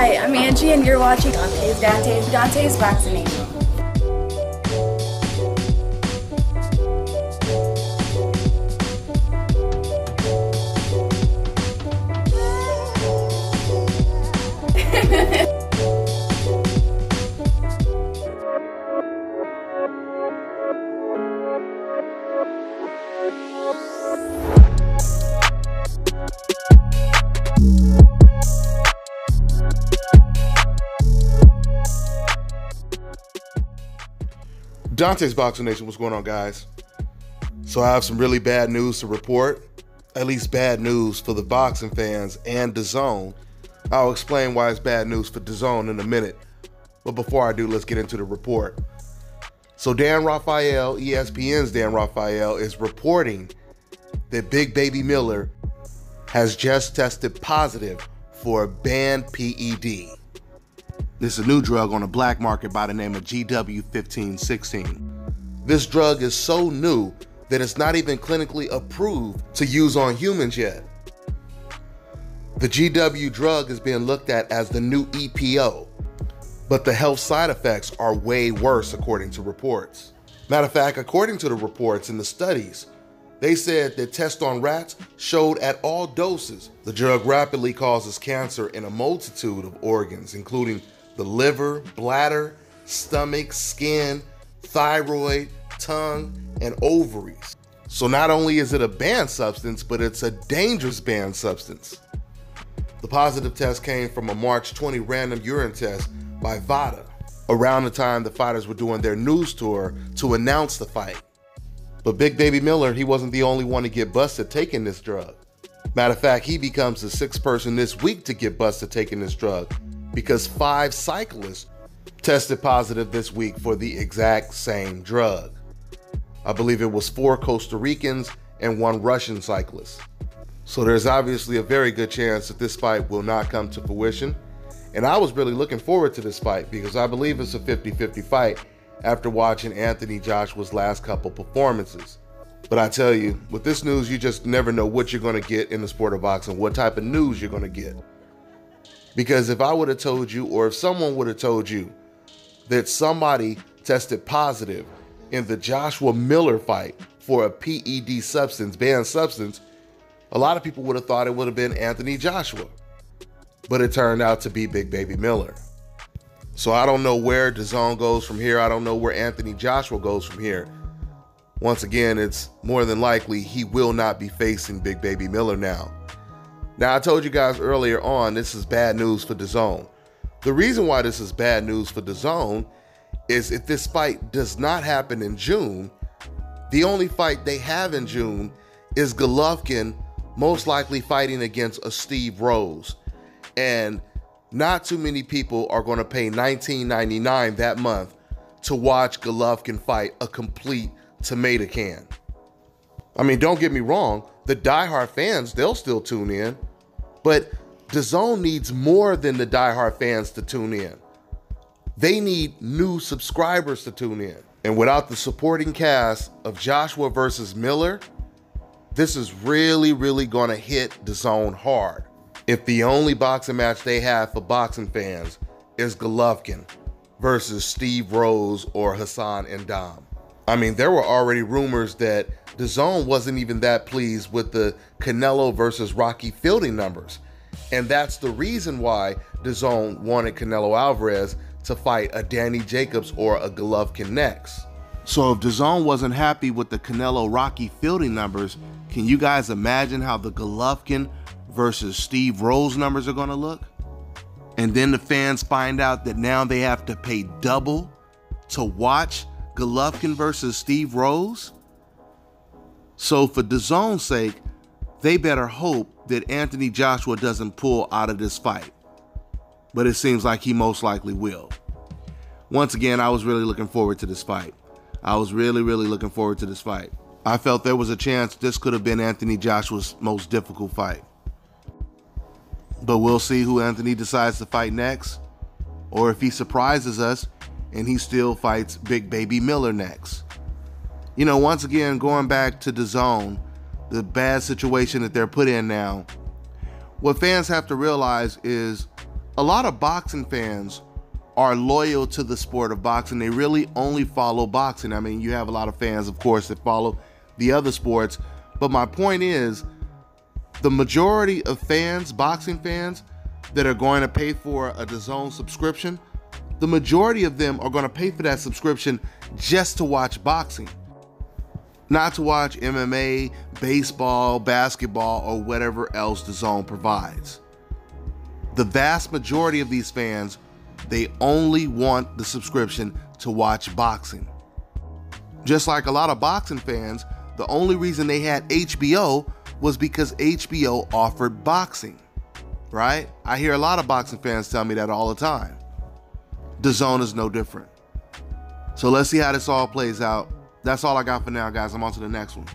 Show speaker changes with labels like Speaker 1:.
Speaker 1: Hi, I'm Angie, and you're watching Dante's Boxing Nation.
Speaker 2: Dante's Boxing Nation, what's going on, guys? So I have some really bad news to report, at least bad news for the boxing fans and DAZN. I'll explain why it's bad news for DAZN in a minute, but before I do, let's get into the report. So Dan Rafael, ESPN's Dan Rafael, is reporting that Big Baby Miller has just tested positive for a banned PED. This is a new drug on the black market by the name of GW1516. This drug is so new that it's not even clinically approved to use on humans yet. The GW drug is being looked at as the new EPO, but the health side effects are way worse according to reports. Matter of fact, according to the reports in the studies, they said that tests on rats showed at all doses the drug rapidly causes cancer in a multitude of organs, including the liver, bladder, stomach, skin, thyroid, tongue, and ovaries. So not only is it a banned substance, but it's a dangerous banned substance. The positive test came from a March 20 random urine test by VADA, around the time the fighters were doing their news tour to announce the fight. But Big Baby Miller, he wasn't the only one to get busted taking this drug. Matter of fact, he becomes the sixth person this week to get busted taking this drug, because 5 cyclists tested positive this week for the exact same drug. I believe it was 4 Costa Ricans and 1 Russian cyclist. So there's obviously a very good chance that this fight will not come to fruition. And I was really looking forward to this fight because I believe it's a 50-50 fight after watching Anthony Joshua's last couple performances. But I tell you, with this news, you just never know what you're going to get in the sport of boxing, what type of news you're going to get. Because if I would have told you, or if someone would have told you that somebody tested positive in the Joshua Miller fight for a PED substance, banned substance, a lot of people would have thought it would have been Anthony Joshua. But it turned out to be Big Baby Miller. So I don't know where DAZN goes from here. I don't know where Anthony Joshua goes from here. Once again, it's more than likely he will not be facing Big Baby Miller now. Now, I told you guys earlier on, this is bad news for DAZN. The reason why this is bad news for DAZN is if this fight does not happen in June, the only fight they have in June is Golovkin most likely fighting against a Steve Rose. And not too many people are going to pay $19.99 that month to watch Golovkin fight a complete tomato can. I mean, don't get me wrong, the diehard fans, they'll still tune in, but DAZN needs more than the diehard fans to tune in. They need new subscribers to tune in. And without the supporting cast of Joshua versus Miller, this is really, really going to hit DAZN hard. If the only boxing match they have for boxing fans is Golovkin versus Steve Rose or Hassan N'Dam. I mean, there were already rumors that DAZN wasn't even that pleased with the Canelo versus Rocky fielding numbers. And that's the reason why DAZN wanted Canelo Alvarez to fight a Danny Jacobs or a Golovkin next. So if DAZN wasn't happy with the Canelo Rocky fielding numbers, can you guys imagine how the Golovkin versus Steve Rose numbers are going to look? And then the fans find out that now they have to pay double to watch Golovkin versus Steve Rose? So for DAZN's sake, they better hope that Anthony Joshua doesn't pull out of this fight. But it seems like he most likely will. Once again, I was really looking forward to this fight. I was really looking forward to this fight. I felt there was a chance this could have been Anthony Joshua's most difficult fight. But we'll see who Anthony decides to fight next, or if he surprises us and he still fights Big Baby Miller next. You know, once again, going back to DAZN, the bad situation that they're put in now, what fans have to realize is A lot of boxing fans are loyal to the sport of boxing. They really only follow boxing. I mean, you have a lot of fans, of course, that follow the other sports. But my point is, the majority of fans, boxing fans, that are going to pay for a DAZN subscription, the majority of them are going to pay for that subscription just to watch boxing. Not to watch MMA, baseball, basketball, or whatever else DAZN provides. The vast majority of these fans, they only want the subscription to watch boxing. Just like a lot of boxing fans, the only reason they had HBO was because HBO offered boxing, right? I hear a lot of boxing fans tell me that all the time. DAZN is no different. So let's see how this all plays out. That's all I got for now, guys. I'm on to the next one.